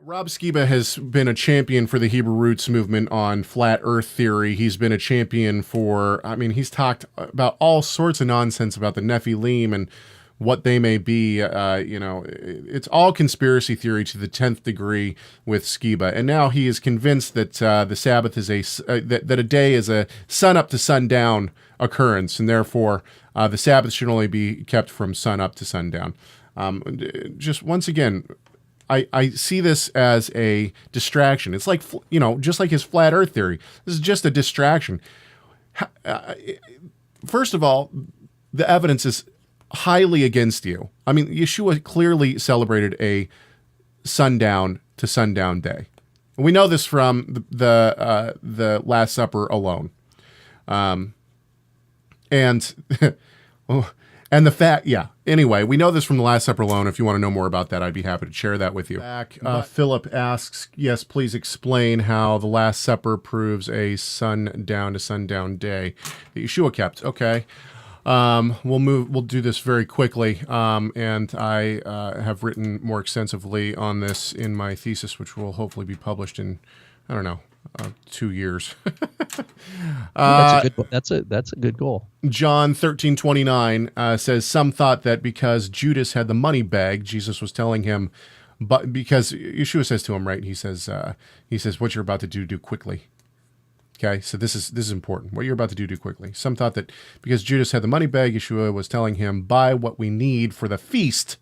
Rob Skiba has been a champion for the Hebrew Roots movement on flat earth theory. He's been a champion for, he's talked about all sorts of nonsense about the Nephilim and what they may be. It's all conspiracy theory to the 10th degree with Skiba. And now he is convinced that the Sabbath is that a day is a sun up to sundown occurrence, and therefore the Sabbath should only be kept from sun up to sundown. Just once again, I see this as a distraction. It's like, just like his flat earth theory. This is just a distraction. First of all, the evidence is highly against you. Yeshua clearly celebrated a sundown to sundown day. We know this from the Last Supper alone. And the fact, Anyway, we know this from the Last Supper alone. If you want to know more about that, I'd be happy to share that with you. Philip asks, yes, please explain how the Last Supper proves a sundown to sundown day that Yeshua kept. Okay. We'll do this very quickly. And I have written more extensively on this in my thesis, which will hopefully be published in, 2 years. That's a good goal. John 13:29 says, some thought that because Judas had the money bag, Jesus was telling him, but because Yeshua says to him, right? He says, what you're about to do quickly. Okay, so this is important. What you're about to do quickly. Some thought that because Judas had the money bag, Yeshua was telling him, buy what we need for the feast,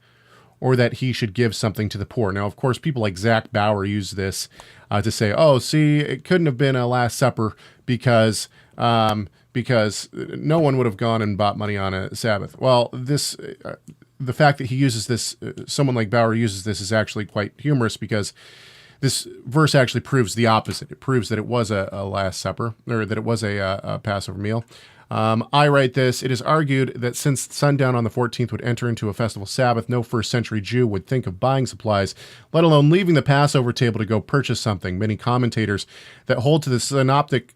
or that he should give something to the poor. Now, of course, people like Zach Bauer use this to say, it couldn't have been a Last Supper because no one would have gone and bought money on a Sabbath. Well, the fact that he uses this, someone like Bauer uses this, is actually quite humorous, because this verse actually proves the opposite. It proves that it was a Last Supper, or that it was a Passover meal. I write this, it is argued that since sundown on the 14th would enter into a festival Sabbath, no first century Jew would think of buying supplies, let alone leaving the Passover table to go purchase something. Many commentators that hold to the synoptic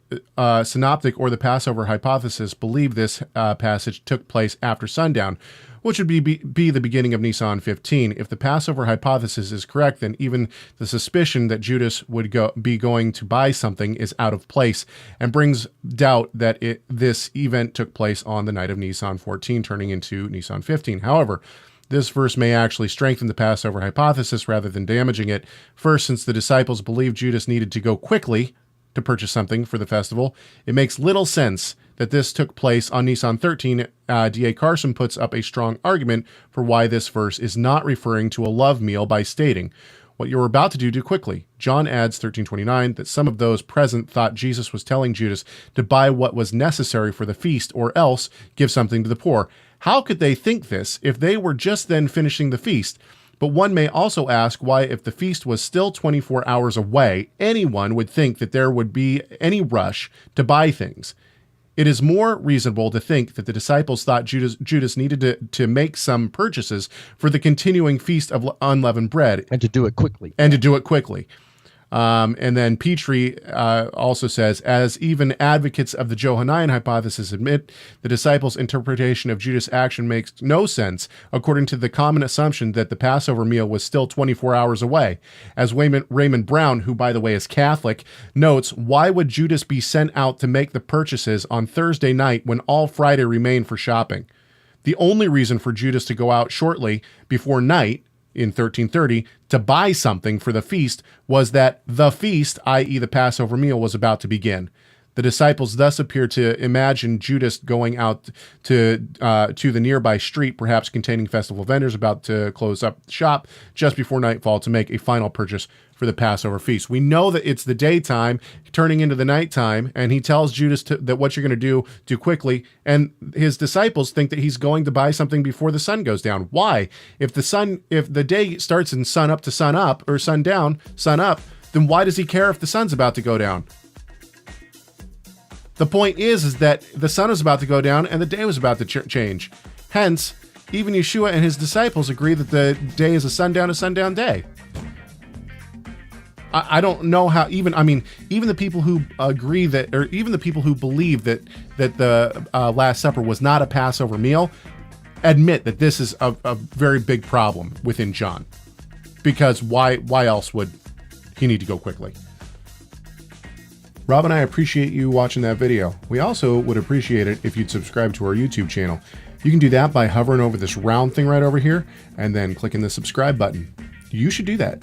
or the Passover hypothesis believe this passage took place after sundown, which would be the beginning of Nisan 15. If the Passover hypothesis is correct, then even the suspicion that Judas would be going to buy something is out of place, and brings doubt that this event took place on the night of Nisan 14, turning into Nisan 15. However, this verse may actually strengthen the Passover hypothesis rather than damaging it. First, since the disciples believed Judas needed to go quickly to purchase something for the festival, it makes little sense that this took place on Nisan 13. D.A. Carson puts up a strong argument for why this verse is not referring to a love meal by stating, what you're about to do quickly. John adds 13:29 that some of those present thought Jesus was telling Judas to buy what was necessary for the feast, or else give something to the poor. How could they think this if they were just then finishing the feast? But one may also ask why, if the feast was still 24 hours away, anyone would think that there would be any rush to buy things. It is more reasonable to think that the disciples thought Judas needed to make some purchases for the continuing feast of unleavened bread. And to do it quickly. And then Petrie also says, as even advocates of the Johannine hypothesis admit, the disciples' interpretation of Judas' action makes no sense, according to the common assumption that the Passover meal was still 24 hours away. As Raymond Brown, who by the way is Catholic, notes, why would Judas be sent out to make the purchases on Thursday night when all Friday remained for shopping? The only reason for Judas to go out shortly before night in 1330 to buy something for the feast was that the feast, i.e. the Passover meal, was about to begin. The disciples thus appear to imagine Judas going out to the nearby street, perhaps containing festival vendors about to close up shop just before nightfall to make a final purchase for the Passover feast. We know that it's the daytime turning into the nighttime, and he tells Judas that what you're going to do quickly, and his disciples think that he's going to buy something before the sun goes down. Why? If the day starts in sun up to sun up, or sundown, sun up, then why does he care if the sun's about to go down? The point is that the sun was about to go down and the day was about to change. Hence, even Yeshua and his disciples agree that the day is a sundown day. I don't know how even the people who agree that, or even the people who believe that the Last Supper was not a Passover meal, admit that this is a very big problem within John. Because why else would You need to go quickly. Rob and I appreciate you watching that video. We also would appreciate it if you'd subscribe to our YouTube channel. You can do that by hovering over this round thing right over here and then clicking the subscribe button. You should do that.